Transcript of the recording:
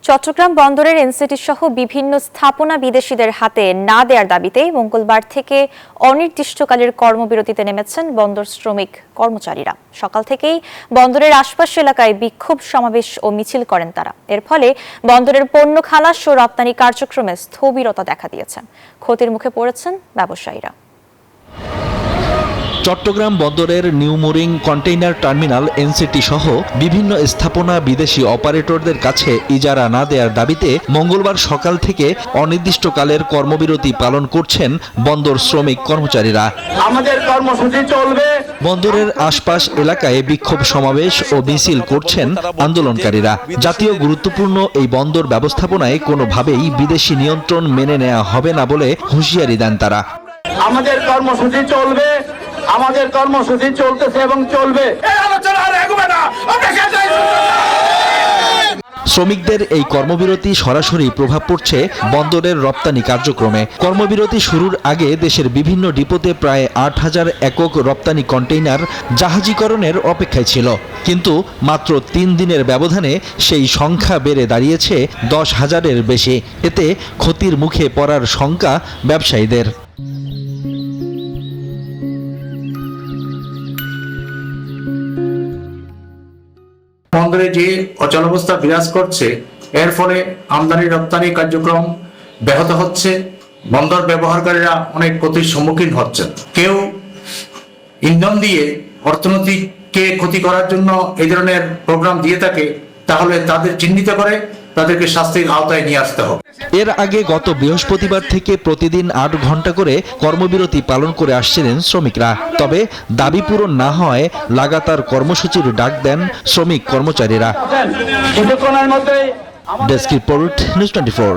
চট্টগ্রাম বন্দরের এনসিটি সহ বিভিন্ন স্থাপনা বিদেশিদের হাতে না দেওয়ার দাবিতে মঙ্গলবার থেকে অনির্দিষ্টকালের কর্মবিরতিতে নেমেছেন বন্দর শ্রমিক কর্মচারীরা। সকাল থেকেই বন্দরের আশপাশ এলাকায় বিক্ষোভ সমাবেশ ও মিছিল করেন তারা। এর ফলে বন্দরের পণ্য খালাস ও রপ্তানি কার্যক্রমে স্থবিরতা দেখা দিয়েছে। ক্ষতির মুখে পড়েছেন ব্যবসায়ীরা। চট্টগ্রাম বন্দরের new mooring container terminal NCT সহ বিভিন্ন স্থাপনা বিদেশি অপারেটরদের কাছে ইজারা না দেওয়ার দাবিতে মঙ্গলবার সকাল থেকে অনির্দিষ্টকালের কর্মবিরতি পালন করছেন বন্দর শ্রমিক কর্মচারীরা। আমাদের কর্মসূচি চলবে। বন্দরের আশপাশ এলাকায় বিক্ষোভ সমাবেশ ও মিছিল করছেন আন্দোলনকারীরা। জাতীয় গুরুত্বপূর্ণ এই বন্দর ব্যবস্থাপনায় কোনোভাবেই বিদেশি নিয়ন্ত্রণ মেনে নেওয়া হবে না বলে হুঁশিয়ারি দেন তারা। আমাদের কর্মসূচি চলবে, আমাদের কর্মসূচি চলতেছে এবং চলবে। শ্রমিকদের এই কর্মবিরতি সরাসরি প্রভাব পড়ছে বন্দরের রপ্তানি কার্যক্রমে। কর্মবিরতি শুরুর আগে দেশের বিভিন্ন ডিপোতে প্রায় ৮,০০০ একক রপ্তানি কন্টেইনার জাহাজীকরণের অপেক্ষায় ছিল, কিন্তু মাত্র ৩ দিনের ব্যবধানে সেই সংখ্যা বেড়ে দাঁড়িয়েছে ১০,০০০-এর বেশি। এতে ক্ষতির মুখে পড়ার শঙ্কা ব্যবসায়ীদের। বন্দরে যে অচলাবস্থা বিরাজ করছে, এর ফলে আমদানি রপ্তানি কার্যক্রম ব্যাহত হচ্ছে। বন্দর ব্যবহারকারীরা অনেক ক্ষতির সম্মুখীন হচ্ছেন। কেউ ইন্ধন দিয়ে অর্থনীতিকে ক্ষতি করার জন্য এই ধরনের প্রোগ্রাম দিয়ে থাকে, তাহলে তাদের চিহ্নিত করে তাদেরকে শাস্তির আওতায় নিয়ে আসতে হবে। এর আগে গত বৃহস্পতিবার থেকে প্রতিদিন ৮ ঘন্টা করে কর্মবিরতি পালন করে আসছিলেন শ্রমিকরা। তবে দাবি পূরণ না হয় লাগাতার কর্মসূচির ডাক দেন শ্রমিক কর্মচারীরা। কিছুক্ষণের মধ্যেই ডেস্ক রিপোর্ট, নিউজ 24।